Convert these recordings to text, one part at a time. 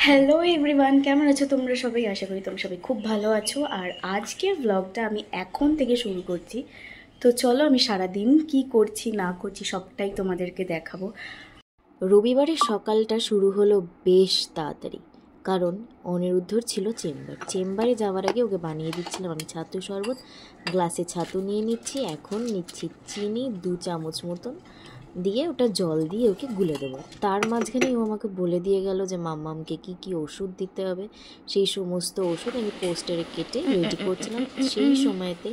Hello everyone, কেমন আছো তোমরা সবাই? আশা করি তোমরা সবাই খুব ভালো আছো। আর আজকের ব্লগটা আমি এখন থেকে শুরু করছি। তো চলো আমি সারাদিন কি করছি না করছি সবটাই তোমাদেরকে দেখাবো। রবিবারের সকালটা শুরু হলো বেশ তাড়াতাড়ি, কারণ অনিরুদ্ধর ছিল চেম্বারে যাওয়ার আগে ওকে বানিয়ে দিচ্ছিলাম আমি ছাতু শরবত। গ্লাসে ছাতু নিয়ে নিচ্ছি, এখন নিচ্ছি চিনি 2 চামচ মতন দিয়ে ওটা জল দিয়ে ওকে গুলে দেবো। তার মাঝখানেই ও আমাকে বলে দিয়ে গেল যে মাম্মামকে কি কি ওষুধ দিতে হবে। সেই সমস্ত ওষুধ আমি পোস্টারে কেটে রেডি করছিলাম। সেই সময়তে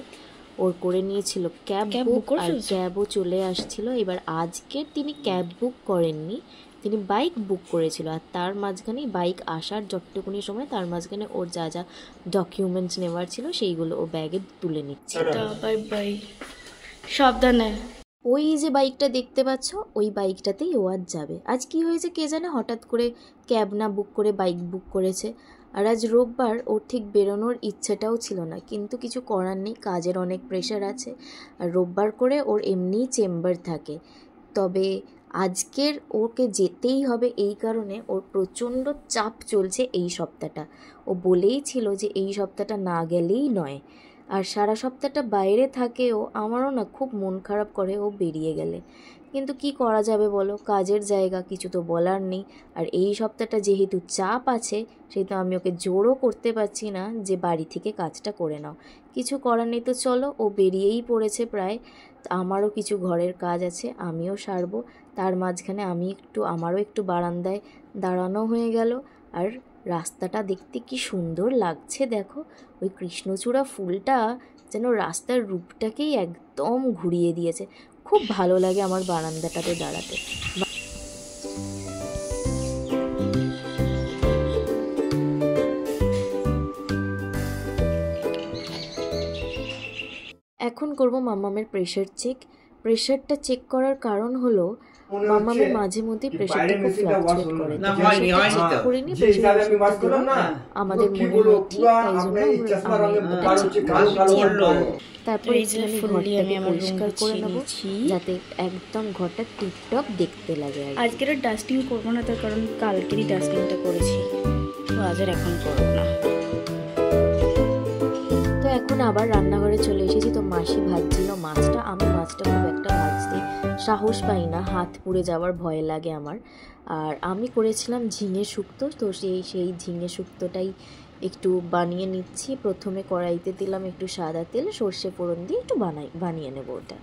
ওর করে নিয়েছিল ক্যাব বুক, আর ক্যাবও চলে আসছিল। এবার আজকে তিনি ক্যাব বুক করেননি, তিনি বাইক বুক করেছিল। আর তার মাঝখানে বাইক আসার যতটুকুনি সময় তার মাঝখানে ওর যা যা ডকুমেন্টস নেওয়ার ছিল সেইগুলো ও ব্যাগে তুলে নিচ্ছে। বাই বাই, সাবধানে। ওই যে বাইকটা দেখতে পাচ্ছ, ওই বাইকটাতেই ও আজ যাবে। আজ কি হয়েছে কে জানে, হঠাৎ করে ক্যাব না বুক করে বাইক বুক করেছে। আর আজ রোববার, ওর ঠিক বেরোনোর ইচ্ছেটাও ছিল না, কিন্তু কিছু করার নেই, কাজের অনেক প্রেশার আছে। আর রোববার করে ওর এমনিই চেম্বার থাকে। তবে আজকের ওকে যেতেই হবে, এই কারণে ওর প্রচণ্ড চাপ চলছে এই সপ্তাহটা। ও বলেই ছিল যে এই সপ্তাহটা না গেলেই নয়। আর সারা সপ্তাহটা বাইরে থাকেও, আমারও না খুব মন খারাপ করে ও বেরিয়ে গেলে। কিন্তু কি করা যাবে বলো, কাজের জায়গা, কিছু তো বলার নেই। আর এই সপ্তাহটা যেহেতু চাপ আছে, সেহেতু আমি ওকে জোরও করতে পারছি না যে বাড়ি থেকে কাজটা করে নাও। কিছু করার নেই, তো চলো, ও বেরিয়েই পড়েছে প্রায়। আমারও কিছু ঘরের কাজ আছে, আমিও সারবো। তার মাঝখানে আমারও একটু বারান্দায় দাঁড়ানো হয়ে গেল। আর রাস্তাটা দেখতে কি সুন্দর লাগছে দেখো, ওই কৃষ্ণচূড়া ফুলটা যেন রাস্তার রূপটাকেই একদম ঘুরিয়ে দিয়েছে। খুব ভালো লাগে আমার বারান্দাটাতে দাঁড়াতে। এখন করব মাম্মামের প্রেশারটা চেক করার কারণ হলো মাম্মামের মাঝে মধ্যে প্রেশারটা খুব ফ্লাকচুয়েট করে। করিনি, আমাদের মনে হয় ঠিক, তাই জন্য তারপর আমি পরিষ্কার করে নেবো যাতে একদম ঘরটা টিপটপ দেখতে লাগে। আজকের আর ডাস্টিং করবো না, তার কারণ কালকেরই ডাস্টিংটা করেছি, তো আজ আর এখন করবো না। তো এখন আবার রান্নাঘরে চলে এসেছি। তো মাসি ভাজছিল মাছটা। আমি মাছটা খুব একটা ভাজতে সাহস পাই না, হাত পুড়ে যাওয়ার ভয় লাগে আমার। আর আমি করেছিলাম ঝিঙে শুক্তো, তো সেই ঝিঙে শুক্তোটাই একটু বানিয়ে নিচ্ছি। প্রথমে কড়াইতে দিলাম একটু সাদা তেল, সর্ষে ফোড়ন দিয়ে একটু বানিয়ে নেবো ওটা।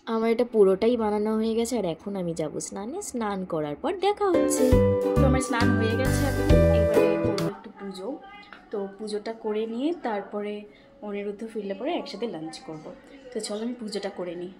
আমার এটা পুরোটাই বানানো হয়ে গেছে, আর এখন আমি যাবো স্নানে। স্নান করার পর দেখা হচ্ছে। তো আমার স্নান হয়ে গেছে, এখন এবারে করবো একটু পুজো। তো পুজোটা করে নিয়ে তারপরে অনিরুদ্ধ ফিরলে পরে একসাথে লাঞ্চ করব। তো চলো আমি পুজোটা করে নিই।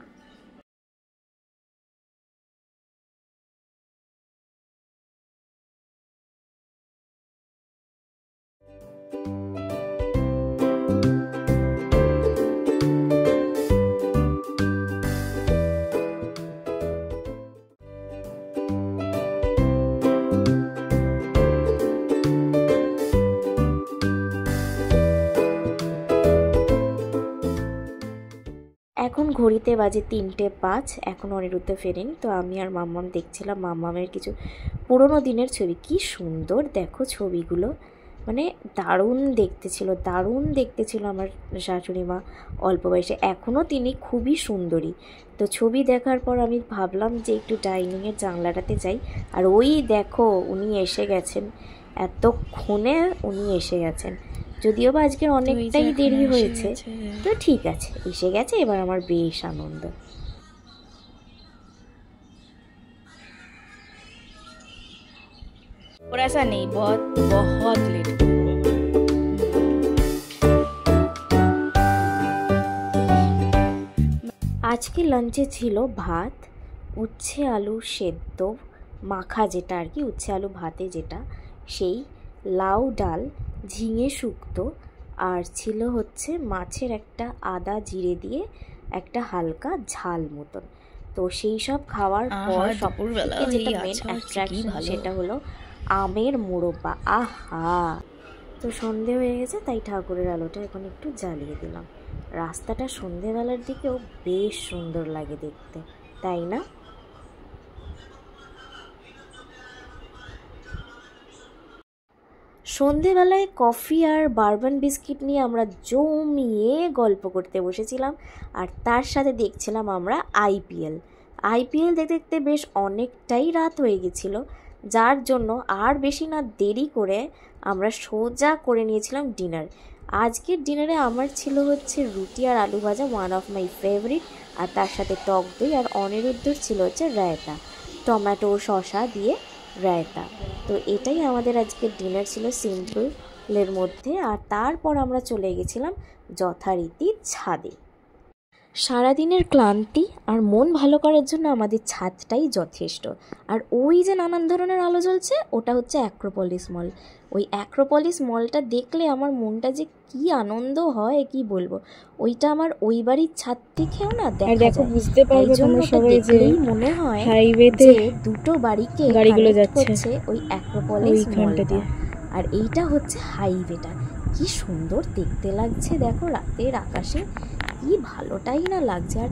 এখন ঘড়িতে বাজে 3:05। এখন অনিরুদ্ধ ফেরেনি। তো আমি আর মাম্মাম দেখছিলাম মাম্মামের কিছু পুরোনো দিনের ছবি। কি সুন্দর দেখো ছবিগুলো, মানে দারুণ দেখতে ছিল আমার শাশুড়ি মা অল্প বয়সে। এখনও তিনি খুবই সুন্দরী। তো ছবি দেখার পর আমি ভাবলাম যে একটু ডাইনিংয়ের জানলাটাতে যাই। আর ওই দেখো উনি এসে গেছেন, এতক্ষণে উনি এসে গেছেন। যদিও বা আজকের অনেকটাই দেরি হয়েছে, তো ঠিক আছে, এসে গেছে, এবার আমার বেশ আনন্দ। और ऐसा नहीं, बहुत बहुत लेट। আজকে লাঞ্চে ছিল ভাত, উচ্ছে আলু সেদ্ধ মাখা, যেটা আর কি উচ্ছে আলু ভাতে যেটা, সেই লাউ ডাল, ঝিঙে শুক্তো, আর ছিল হচ্ছে মাছের একটা আদা জিরে দিয়ে একটা হালকা ঝাল মতন। তো সেই সব খাওয়ার পর দুপুরবেলা সবথেকে যেটা হয়েই মেন আছে, অ্যাট্রাকশন ভালো। সেটা হলো আমের মোরব্বা। আহা! তো সন্ধে হয়ে গেছে, তাই ঠাকুরের আলোটা এখন একটু জ্বালিয়ে দিলাম। রাস্তাটা সন্ধেবেলার দিকেও বেশ সুন্দর লাগে দেখতে, তাই না? সন্ধেবেলায় কফি আর বারবান বিস্কিট নিয়ে আমরা জমিয়ে গল্প করতে বসেছিলাম, আর তার সাথে দেখছিলাম আমরা আইপিএল দেখতে দেখতে বেশ অনেকটাই রাত হয়ে গেছিলো, যার জন্য আর বেশি না দেরি করে আমরা সোজা করে নিয়েছিলাম ডিনার। আজকের ডিনারে আমার ছিল হচ্ছে রুটি আর আলু ভাজা, ওয়ান অফ মাই ফেভারিট, আর তার সাথে টক দই, আর অনিরুদ্ধর ছিল হচ্ছে রায়তা, টমেটো শসা দিয়ে রায়তা। তো এটাই আমাদের আজকের ডিনার ছিল, সিম্পলের মধ্যে। আর তারপর আমরা চলে গেছিলাম যথারীতি ছাদে। সারাদিনের ক্লান্তি আর মন ভালো করার জন্য আমাদের ছাদটাই যথেষ্ট। আর ওই যে নানান ধরনের আলো জ্বলছে, ওটা হচ্ছে অ্যাক্রোপলিস মল। ওই অ্যাক্রোপলিস মলটা দেখলে আমার মনটা যে কি আনন্দ হয় কি বলবো। ওইটা আমার ওই বাড়ির ছাদ থেকেও না দেখা যায়। বুঝতে পারবে তোমরা সবাই যে মনে হয় হাইওয়েতে যে দুটো বাড়িকে গাড়িগুলো connect যাচ্ছে করছে ওই অ্যাক্রোপলিস ওইখানটা মলটা দিয়ে। আর এইটা হচ্ছে হাইওয়েটা। কি সুন্দর দেখতে লাগছে দেখো, রাতের আকাশে কি ভালোটাই না লাগছে, আর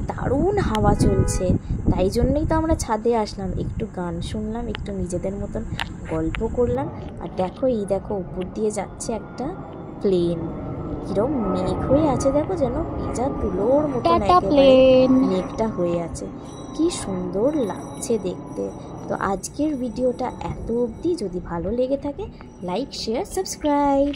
দারুণ হাওয়া চলছে। তাই জন্যই তো আমরা ছাদে আসলাম, একটু গান শুনলাম, একটু নিজেদের মতন গল্প করলাম। আর দেখো উপর দিয়ে যাচ্ছে একটা প্লেন, কিরম মেঘ হয়ে আছে দেখো, যেন পিজা তুলোর মতো মেঘটা হয়ে আছে। কি সুন্দর লাগছে দেখতে। তো আজকের ভিডিওটা এত অবধি। যদি ভালো লেগে থাকে লাইক, শেয়ার, সাবস্ক্রাইব।